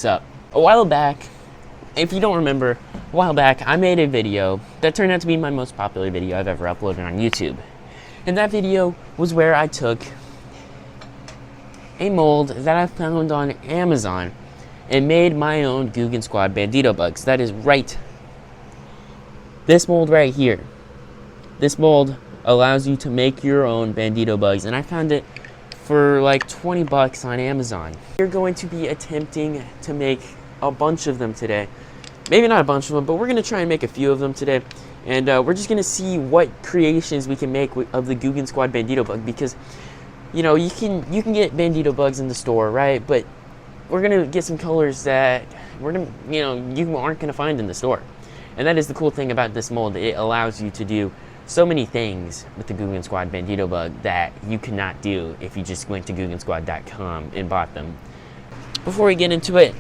So, a while back, if you don't remember, a while back, I made a video that turned out to be my most popular video I've ever uploaded on YouTube. And that video was where I took a mold that I found on Amazon and made my own Guggen Squad Bandito bugs. That is right. This mold right here. This mold allows you to make your own Bandito bugs, and I found it for like 20 bucks on Amazon. We're going to be attempting to make a bunch of them today. Maybe not a bunch of them, but we're going to try and make a few of them today. And we're just going to see what creations we can make of the Guggen Squad Bandito bug, because you know, you can get Bandito bugs in the store, right? But we're going to get some colors that you aren't going to find in the store. And that is the cool thing about this mold. It allows you to do so many things with the Guggen Squad Bandito bug that you cannot do if you just went to GuggenSquad.com and bought them. Before we get into it,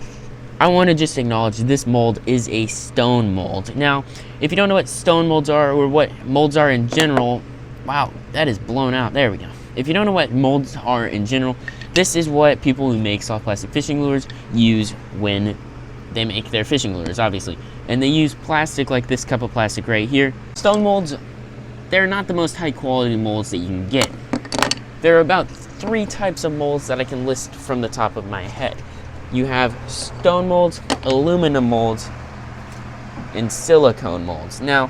I want to just acknowledge this mold is a stone mold. Now, if you don't know what stone molds are or what molds are in general, wow, that is blown out. There we go. If you don't know what molds are in general, this is what people who make soft plastic fishing lures use when they make their fishing lures, obviously. And they use plastic like this cup of plastic right here. Stone molds, they're not the most high quality molds that you can get. There are about 3 types of molds that I can list from the top of my head. You have stone molds, aluminum molds, and silicone molds. Now,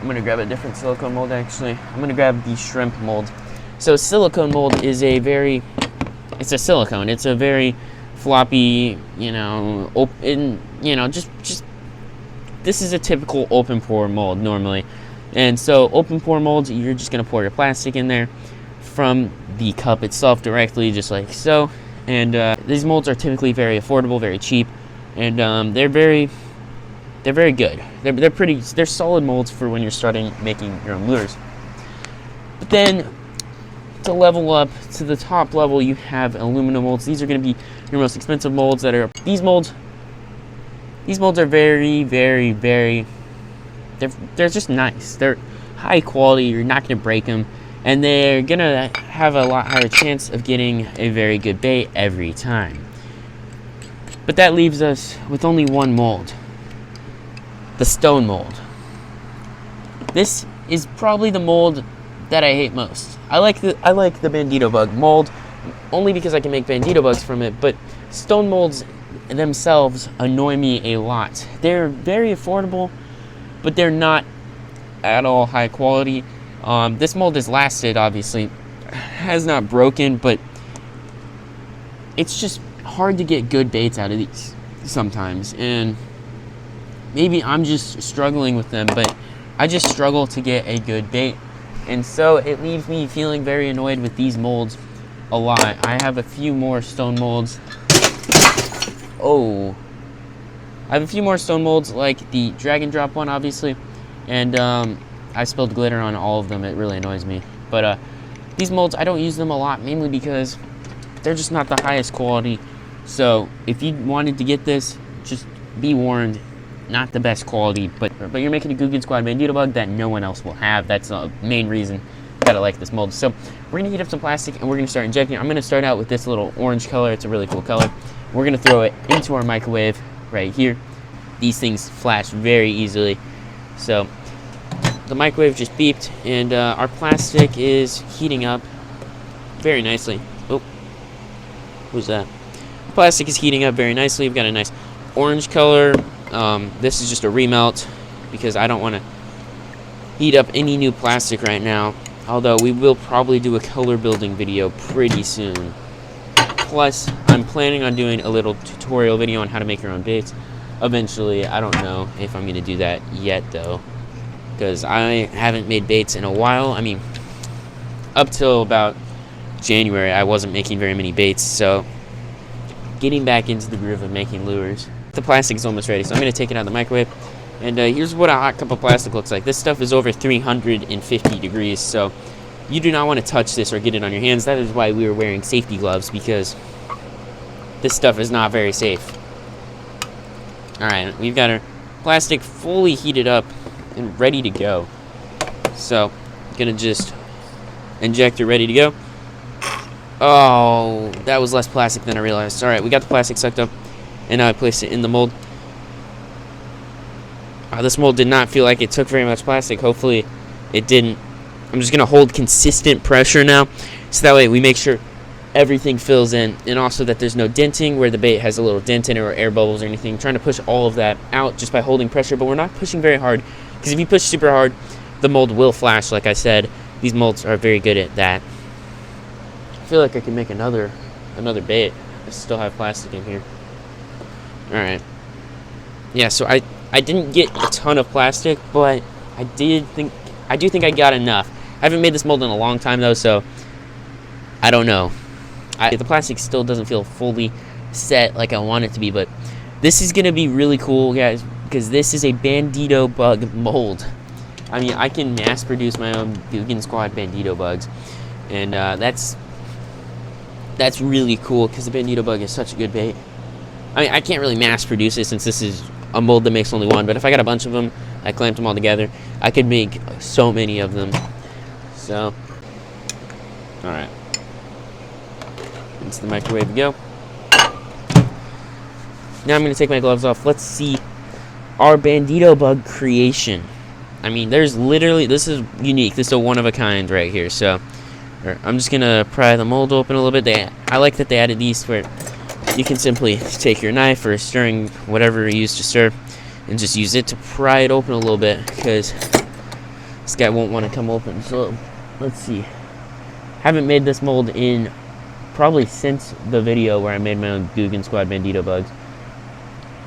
I'm gonna grab a different silicone mold actually. I'm gonna grab the shrimp mold. So silicone mold is it's a silicone. It's a very floppy, open, this is a typical open pore mold normally. And so open pore molds, you're just gonna pour your plastic in there from the cup itself directly, just like so. And these molds are typically very affordable, very cheap, and they're very good. They're solid molds for when you're starting making your own lures. But then to level up to the top level, you have aluminum molds. These are going to be your most expensive molds. These molds are very, very, very. They're just nice. They're high quality. You're not going to break them, and they're going to have a lot higher chance of getting a very good bait every time. But that leaves us with only one mold, the stone mold. This is probably the mold that I hate most. I like the Bandito bug mold only because I can make Bandito bugs from it, but stone molds themselves annoy me a lot. They're very affordable, but they're not at all high quality. This mold has lasted, obviously, has not broken, but it's just hard to get good baits out of these sometimes, and maybe I'm just struggling with them, but I just struggle to get a good bait. And so it leaves me feeling very annoyed with these molds a lot. I have a few more stone molds. I have a few more stone molds, like the Dragon Drop one, obviously. And I spilled glitter on all of them. It really annoys me. But these molds, I don't use them a lot, mainly because they're just not the highest quality. So if you wanted to get this, just be warned. Not the best quality, but you're making a Guggen Squad Bandito bug that no one else will have. That's the main reason that I like this mold. So we're gonna heat up some plastic and we're gonna start injecting. I'm gonna start out with this little orange color. It's a really cool color. We're gonna throw it into our microwave right here. These things flash very easily. So the microwave just beeped, and our plastic is heating up very nicely. Oh, who's that? Plastic is heating up very nicely. We've got a nice orange color. This is just a remelt because I don't want to heat up any new plastic right now, although we will probably do a color building video pretty soon. Plus, I'm planning on doing a little tutorial video on how to make your own baits eventually. I don't know if I'm going to do that yet, though, because I haven't made baits in a while. I mean, up till about January, I wasn't making very many baits, so getting back into the groove of making lures. The plastic is almost ready, so I'm going to take it out of the microwave. And here's what a hot cup of plastic looks like. This stuff is over 350 degrees, so you do not want to touch this or get it on your hands. That is why we were wearing safety gloves, because this stuff is not very safe. Alright, we've got our plastic fully heated up and ready to go. So, I'm going to just inject it, ready to go. Oh, that was less plastic than I realized. Alright, we got the plastic sucked up. and now I place it in the mold. This mold did not feel like it took very much plastic. Hopefully it didn't. I'm just going to hold consistent pressure now, so that way we make sure everything fills in, and also that there's no denting where the bait has a little dent in it or air bubbles or anything. I'm trying to push all of that out just by holding pressure, but we're not pushing very hard, because if you push super hard, the mold will flash. Like I said, these molds are very good at that. I feel like I can make another bait. I still have plastic in here. Alright. Yeah, so I didn't get a ton of plastic, but I do think I got enough. I haven't made this mold in a long time though, so I don't know. The plastic still doesn't feel fully set like I want it to be, but this is gonna be really cool, guys, because this is a Bandito bug mold. I mean, I can mass produce my own Guggen Squad Bandito bugs, and that's really cool because the Bandito bug is such a good bait. I mean, I can't really mass produce it since this is a mold that makes only one, but if I got a bunch of them, I clamped them all together, I could make so many of them. So, alright. Into the microwave we go. Now I'm going to take my gloves off. Let's see our Bandito bug creation. I mean, there's literally, this is unique. This is a one-of-a-kind right here. So, I'm just going to pry the mold open a little bit. I like that they added these where you can simply take your knife or stirring, whatever you use to stir, and just use it to pry it open a little bit, because this guy won't want to come open. So, let's see. Haven't made this mold in probably since the video where I made my own Guggen Squad Bandito bugs.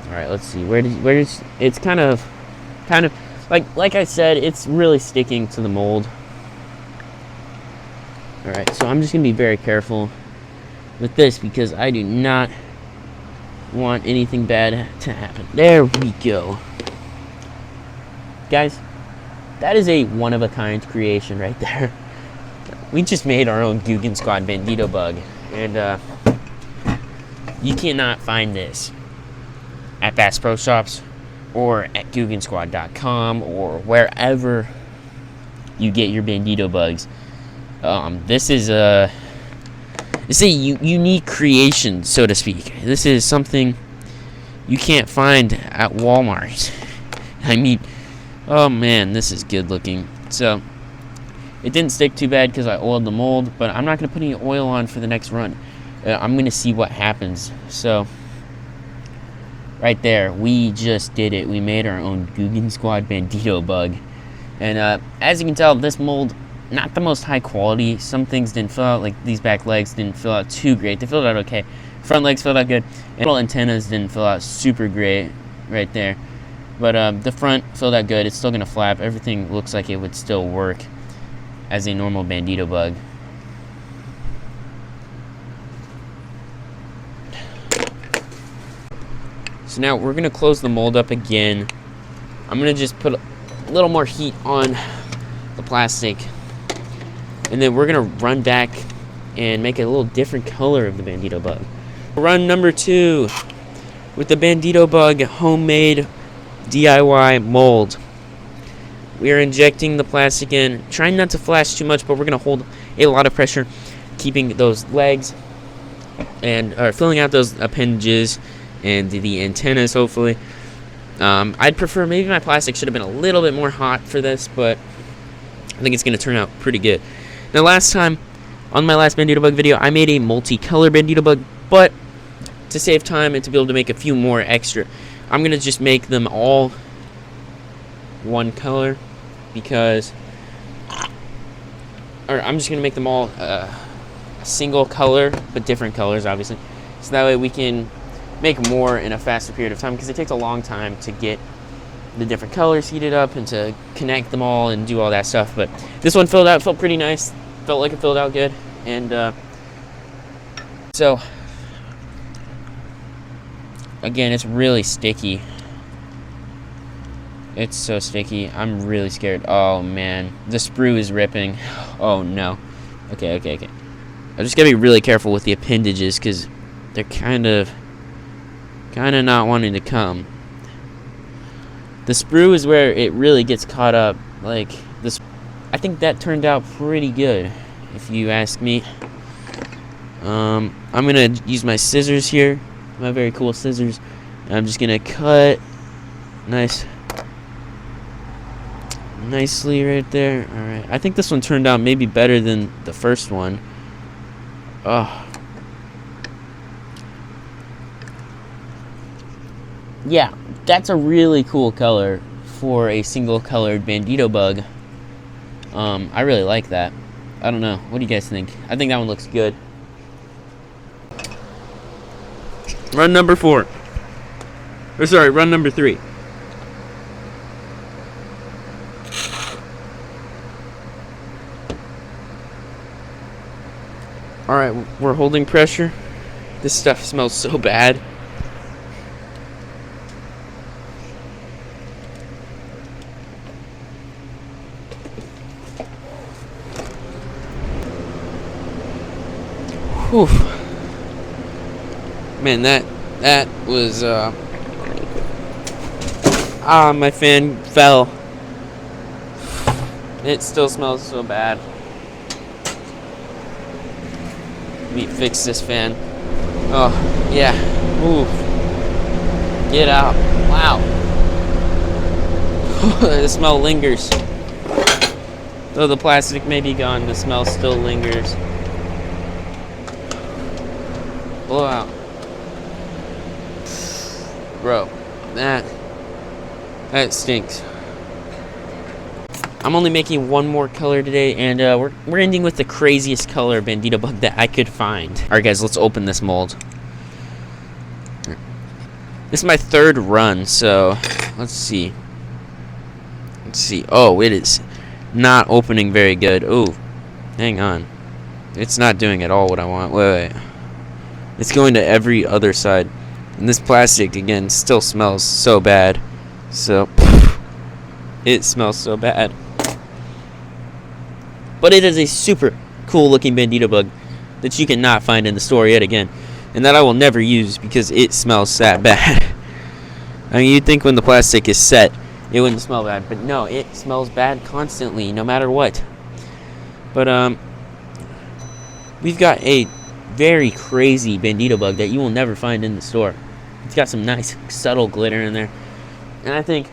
Alright, let's see. Where does it's kind of like I said, it's really sticking to the mold. Alright, so I'm just gonna be very careful with this because I do not want anything bad to happen. There we go. Guys, that is a one-of-a-kind creation right there. We just made our own Guggen Squad Bandito bug, and you cannot find this at Bass Pro Shops or at GuggenSquad.com or wherever you get your Bandito bugs. This is a unique creation, so to speak. This is something you can't find at Walmart. I mean, oh man, this is good looking. So, it didn't stick too bad because I oiled the mold, but I'm not going to put any oil on for the next run. I'm going to see what happens. So, right there, we just did it. We made our own Guggen Squad Bandito bug. And as you can tell, this mold, not the most high quality. Some things didn't fill out, like these back legs didn't fill out too great. They filled out okay. Front legs filled out good. And little antennas didn't fill out super great right there. But the front filled out good. It's still going to flap. Everything looks like it would still work as a normal Bandito bug. So now we're going to close the mold up again. I'm going to just put a little more heat on the plastic. And then we're going to run back and make a little different color of the Bandito bug. Run number 2 with the Bandito bug homemade DIY mold. We are injecting the plastic in, trying not to flash too much, but we're going to hold a lot of pressure, keeping those legs and filling out those appendages and the antennas, hopefully. I'd prefer, maybe my plastic should have been a little bit more hot for this, but I think it's going to turn out pretty good. Now, last time, on my last Bandito bug video, I made a multicolor Bandito bug, but to save time and to be able to make a few more extra, I'm going to just make them all one color, because, or I'm just going to make them all a single color, but different colors, obviously, so that way we can make more in a faster period of time, because it takes a long time to get the different colors heated up and to connect them all and do all that stuff. But this one felt pretty nice, felt like it filled out good, and so again, it's really sticky. It's so sticky. I'm really scared. Oh man, the sprue is ripping. Oh no. Okay. I just gotta be really careful with the appendages because they're kind of not wanting to come. The sprue is where it really gets caught up. Like this, I think that turned out pretty good, if you ask me. I'm gonna use my scissors here my very cool scissors. And I'm just gonna cut nicely right there. All right, I think this one turned out maybe better than the first one. Oh, yeah, that's a really cool color for a single colored Bandito bug. I really like that. I don't know, what do you guys think? I think that one looks good. Run number 4. Or sorry, run number 3. Alright, we're holding pressure. This stuff smells so bad. Whew. Man, that was my fan fell. It still smells so bad. Let me fix this fan. Oh, yeah. Ooh. Get out. Wow. The smell lingers. Though the plastic may be gone, the smell still lingers. Blow out. Bro, that stinks. I'm only making one more color today, and we're ending with the craziest color Bandito bug that I could find. Alright guys, let's open this mold. This is my 3rd run, so let's see. Oh, it is not opening very good. Oh, hang on. It's not doing at all what I want. Wait. It's going to every other side. And this plastic, again, still smells so bad. So, it smells so bad. But it is a super cool looking Bandito bug that you cannot find in the store yet again. And that I will never use because it smells that bad. I mean, you'd think when the plastic is set, it wouldn't smell bad. But no, it smells bad constantly, no matter what. But, we've got a very crazy Bandito bug that you will never find in the store. It's got some nice subtle glitter in there. And I think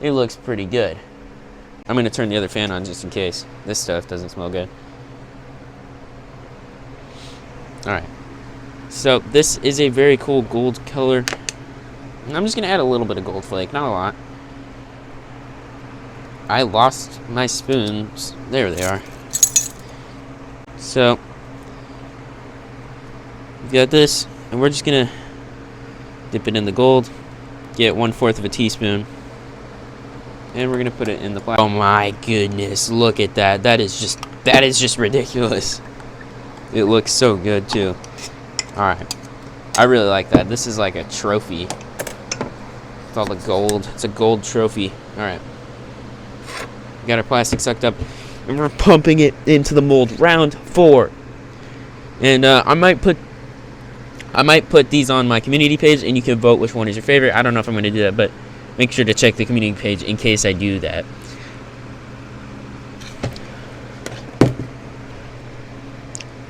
it looks pretty good. I'm going to turn the other fan on just in case. This stuff doesn't smell good. Alright. So, this is a very cool gold color. And I'm just going to add a little bit of gold flake, not a lot. I lost my spoons. There they are. So, we've got this, and we're just going to dip it in the gold, get 1/4 of a teaspoon. And we're gonna put it in the plastic. Oh my goodness, look at that. That is just ridiculous. It looks so good too. Alright. I really like that. This is like a trophy. With all the gold. It's a gold trophy. Alright. We got our plastic sucked up. And we're pumping it into the mold. Round 4. And I might put these on my community page and you can vote which one is your favorite. I don't know if I'm gonna do that, but make sure to check the community page in case I do that.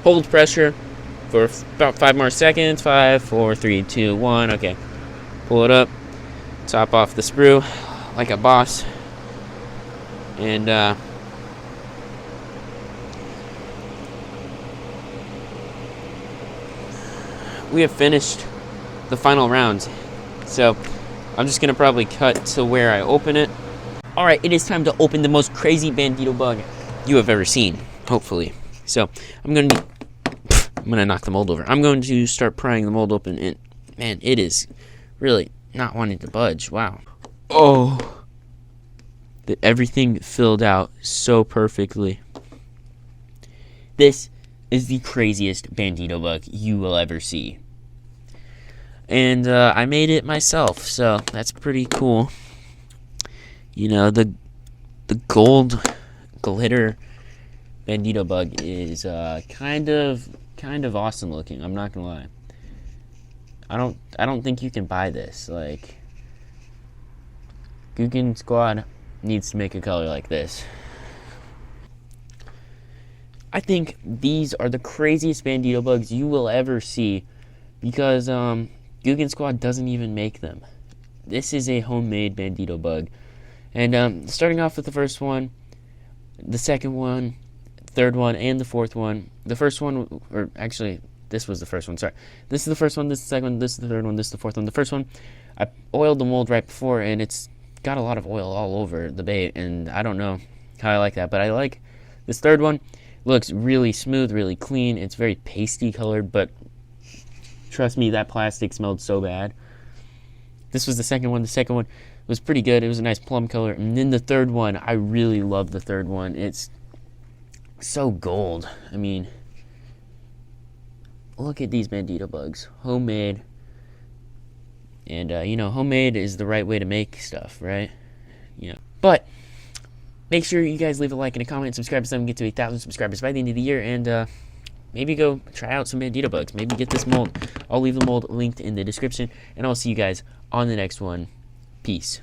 Hold pressure for about 5 more seconds. 5, 4, 3, 2, 1. Okay. Pull it up. Top off the sprue like a boss. And we have finished the final round. So I'm just gonna probably cut to where I open it. Alright, it is time to open the most crazy Bandito bug you have ever seen, hopefully. So I'm gonna knock the mold over. I'm going to start prying the mold open, and man, it is really not wanting to budge. Wow. Oh, everything filled out so perfectly. This is the craziest Bandito bug you will ever see. And I made it myself, so that's pretty cool. You know, the gold glitter Bandito bug is kind of awesome looking. I'm not gonna lie. I don't think you can buy this. Like, Guggen Squad needs to make a color like this. I think these are the craziest Bandito bugs you will ever see because Guggen Squad doesn't even make them. This is a homemade Bandito bug. And starting off with the first one, the second one, third one, and the fourth one. The first one, or actually, this was the first one, sorry. This is the first one, this is the second one, this is the third one, this is the fourth one. The first one, I oiled the mold right before, and it's got a lot of oil all over the bait, and I don't know how I like that, but I like this third one. Looks really smooth, really clean. It's very pasty colored, but trust me, that plastic smelled so bad. This was the second one. The second one was pretty good. It was a nice plum color. And then the third one, I really love the third one. It's so gold. I mean, look at these Bandito bugs. Homemade. And, you know, homemade is the right way to make stuff, right? You know. But make sure you guys leave a like and a comment and subscribe so we can get to 1,000 subscribers by the end of the year. And maybe go try out some Bandito bugs. Maybe get this mold. I'll leave the mold linked in the description. And I'll see you guys on the next one. Peace.